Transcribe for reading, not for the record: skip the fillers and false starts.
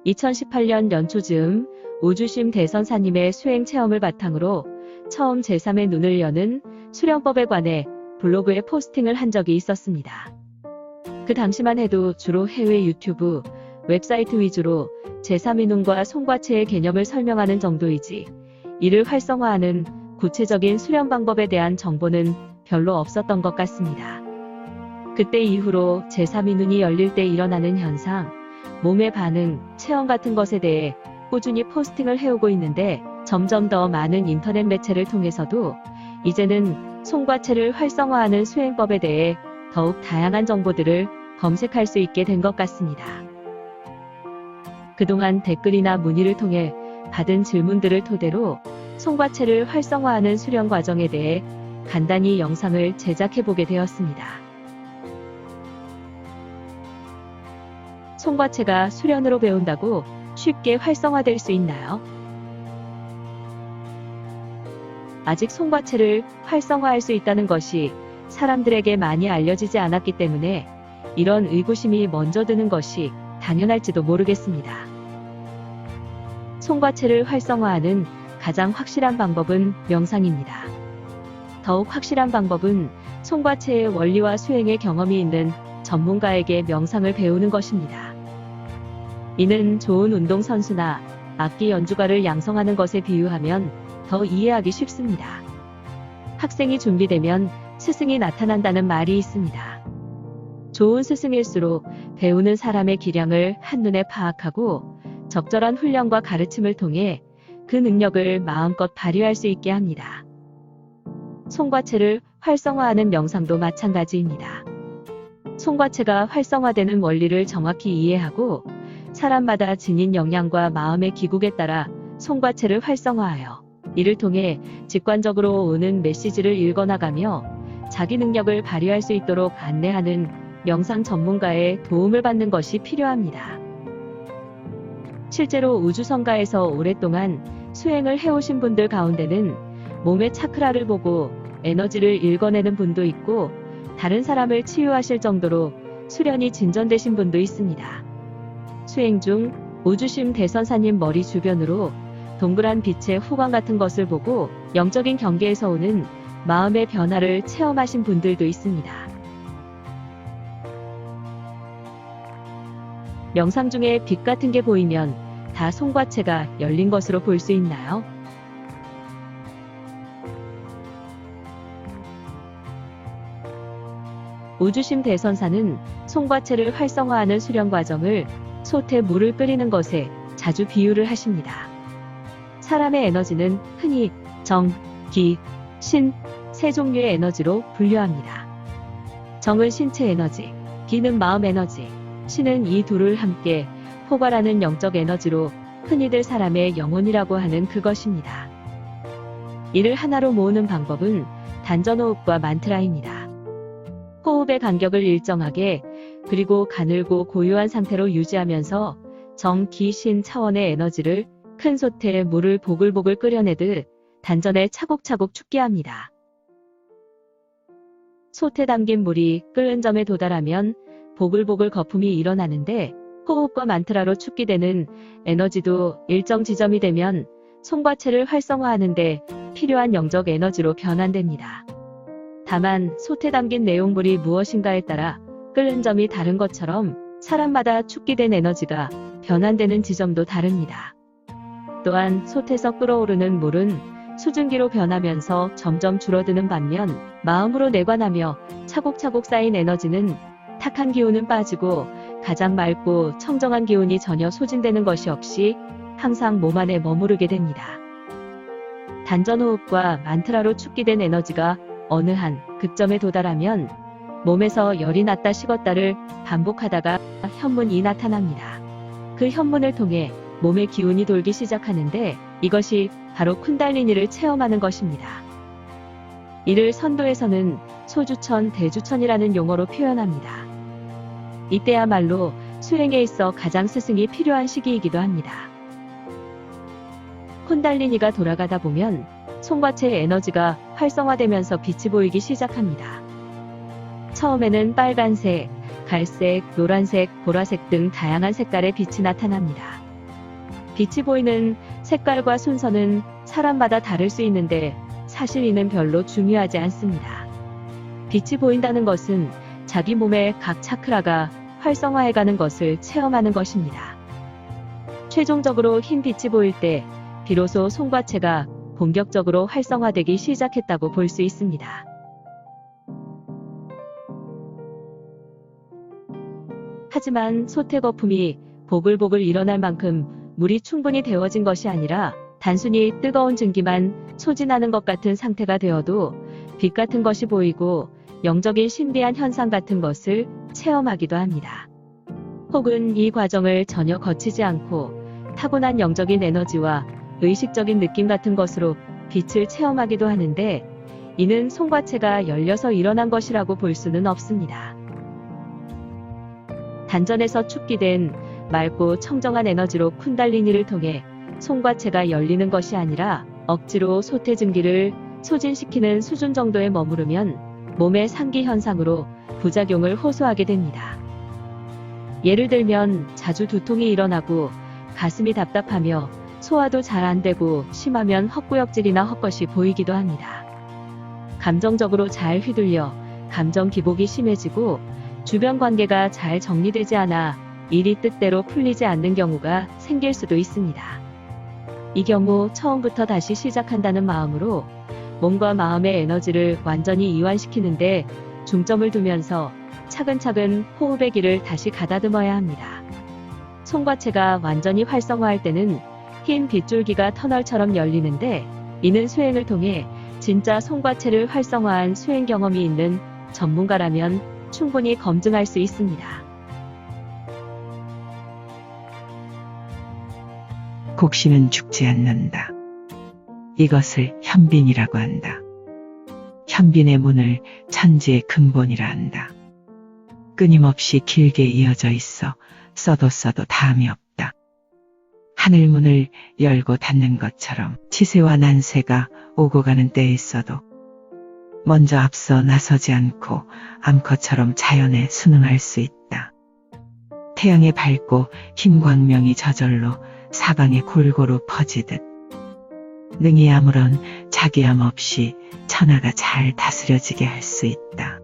2018년 연초 즈음 우주심 대선사님의 수행 체험을 바탕으로 처음 제3의 눈을 여는 수련법에 관해 블로그에 포스팅을 한 적이 있었습니다. 그 당시만 해도 주로 해외 유튜브, 웹사이트 위주로 제3의 눈과 송과체의 개념을 설명하는 정도이지 이를 활성화하는 구체적인 수련 방법에 대한 정보는 별로 없었던 것 같습니다. 그때 이후로 제3의 눈이 열릴 때 일어나는 현상, 몸의 반응, 체험 같은 것에 대해 꾸준히 포스팅을 해오고 있는데 점점 더 많은 인터넷 매체를 통해서도 이제는 송과체를 활성화하는 수행법에 대해 더욱 다양한 정보들을 검색할 수 있게 된 것 같습니다. 그동안 댓글이나 문의를 통해 받은 질문들을 토대로 송과체를 활성화하는 수련 과정에 대해 간단히 영상을 제작해보게 되었습니다. 송과체가 수련으로 배운다고 쉽게 활성화될 수 있나요? 아직 송과체를 활성화할 수 있다는 것이 사람들에게 많이 알려지지 않았기 때문에 이런 의구심이 먼저 드는 것이 당연할지도 모르겠습니다. 송과체를 활성화하는 가장 확실한 방법은 명상입니다. 더욱 확실한 방법은 송과체의 원리와 수행의 경험이 있는 전문가에게 명상을 배우는 것입니다. 이는 좋은 운동선수나 악기 연주가를 양성하는 것에 비유하면 더 이해하기 쉽습니다. 학생이 준비되면 스승이 나타난다는 말이 있습니다. 좋은 스승일수록 배우는 사람의 기량을 한눈에 파악하고 적절한 훈련과 가르침을 통해 그 능력을 마음껏 발휘할 수 있게 합니다. 송과체를 활성화하는 명상도 마찬가지입니다. 송과체가 활성화되는 원리를 정확히 이해하고 사람마다 지닌 역량과 마음의 기국에 따라 송과체를 활성화하여 이를 통해 직관적으로 오는 메시지를 읽어나가며 자기 능력을 발휘할 수 있도록 안내하는 명상 전문가의 도움을 받는 것이 필요합니다. 실제로 우주성가에서 오랫동안 수행을 해오신 분들 가운데는 몸의 차크라를 보고 에너지를 읽어내는 분도 있고 다른 사람을 치유하실 정도로 수련이 진전되신 분도 있습니다. 수행 중 우주심 대선사님 머리 주변으로 동그란 빛의 후광 같은 것을 보고 영적인 경계에서 오는 마음의 변화를 체험하신 분들도 있습니다. 명상 중에 빛 같은 게 보이면 다 송과체가 열린 것으로 볼 수 있나요? 우주심 대선사는 송과체를 활성화하는 수련 과정을 솥에 물을 끓이는 것에 자주 비유를 하십니다. 사람의 에너지는 흔히 정, 기, 신, 세 종류의 에너지로 분류합니다. 정은 신체 에너지, 기는 마음 에너지, 신은 이 둘을 함께 포괄하는 영적 에너지로 흔히들 사람의 영혼이라고 하는 그것입니다. 이를 하나로 모으는 방법은 단전호흡과 만트라입니다. 호흡의 간격을 일정하게 그리고 가늘고 고요한 상태로 유지하면서 정, 기, 신 차원의 에너지를 큰 솥에 물을 보글보글 끓여내듯 단전에 차곡차곡 춥게 합니다. 솥에 담긴 물이 끓는 점에 도달하면 보글보글 거품이 일어나는데 호흡과 만트라로 춥게 되는 에너지도 일정 지점이 되면 송과체를 활성화하는데 필요한 영적 에너지로 변환됩니다. 다만 솥에 담긴 내용물이 무엇인가에 따라 끓는 점이 다른 것처럼 사람마다 춥게 된 에너지가 변환되는 지점도 다릅니다. 또한 솥에서 끓어오르는 물은 수증기로 변하면서 점점 줄어드는 반면 마음으로 내관하며 차곡차곡 쌓인 에너지는 탁한 기운은 빠지고 가장 맑고 청정한 기운이 전혀 소진되는 것이 없이 항상 몸 안에 머무르게 됩니다. 단전호흡과 만트라로 축기된 에너지가 어느 한 극점에 도달하면 몸에서 열이 났다 식었다를 반복하다가 현문이 나타납니다. 그 현문을 통해 몸의 기운이 돌기 시작하는데 이것이 바로 쿤달리니를 체험하는 것입니다. 이를 선도에서는 소주천, 대주천이라는 용어로 표현합니다. 이때야말로 수행에 있어 가장 스승이 필요한 시기이기도 합니다. 쿤달리니가 돌아가다 보면 송과체의 에너지가 활성화되면서 빛이 보이기 시작합니다. 처음에는 빨간색, 갈색, 노란색, 보라색 등 다양한 색깔의 빛이 나타납니다. 빛이 보이는 색깔과 순서는 사람마다 다를 수 있는데 사실 이는 별로 중요하지 않습니다. 빛이 보인다는 것은 자기 몸의 각 차크라가 활성화해가는 것을 체험하는 것입니다. 최종적으로 흰 빛이 보일 때 비로소 송과체가 본격적으로 활성화되기 시작했다고 볼 수 있습니다. 하지만 솥의 거품이 보글보글 일어날 만큼 물이 충분히 데워진 것이 아니라 단순히 뜨거운 증기만 소진하는 것 같은 상태가 되어도 빛 같은 것이 보이고 영적인 신비한 현상 같은 것을 체험하기도 합니다. 혹은 이 과정을 전혀 거치지 않고 타고난 영적인 에너지와 의식적인 느낌 같은 것으로 빛을 체험하기도 하는데 이는 송과체가 열려서 일어난 것이라고 볼 수는 없습니다. 단전에서 축기된 맑고 청정한 에너지로 쿤달리니를 통해 송과체가 열리는 것이 아니라 억지로 솥의 증기를 소진시키는 수준 정도에 머무르면 몸의 상기 현상으로 부작용을 호소하게 됩니다. 예를 들면 자주 두통이 일어나고 가슴이 답답하며 소화도 잘 안 되고 심하면 헛구역질이나 헛것이 보이기도 합니다. 감정적으로 잘 휘둘려 감정 기복이 심해지고 주변 관계가 잘 정리되지 않아 일이 뜻대로 풀리지 않는 경우가 생길 수도 있습니다. 이 경우 처음부터 다시 시작한다는 마음으로 몸과 마음의 에너지를 완전히 이완시키는데 중점을 두면서 차근차근 호흡의 길을 다시 가다듬어야 합니다. 송과체가 완전히 활성화할 때는 흰 빗줄기가 터널처럼 열리는데 이는 수행을 통해 진짜 송과체를 활성화한 수행 경험이 있는 전문가라면 충분히 검증할 수 있습니다. 곡신은 죽지 않는다. 이것을 현빈이라고 한다. 현빈의 문을 천지의 근본이라 한다. 끊임없이 길게 이어져 있어 써도 담이 없다. 하늘문을 열고 닫는 것처럼 치세와 난세가 오고 가는 때에 있어도 먼저 앞서 나서지 않고 암컷처럼 자연에 순응할 수 있다. 태양의 밝고 흰 광명이 저절로 사방에 골고루 퍼지듯 능히 아무런 자기함 없이 천하가 잘 다스려지게 할 수 있다.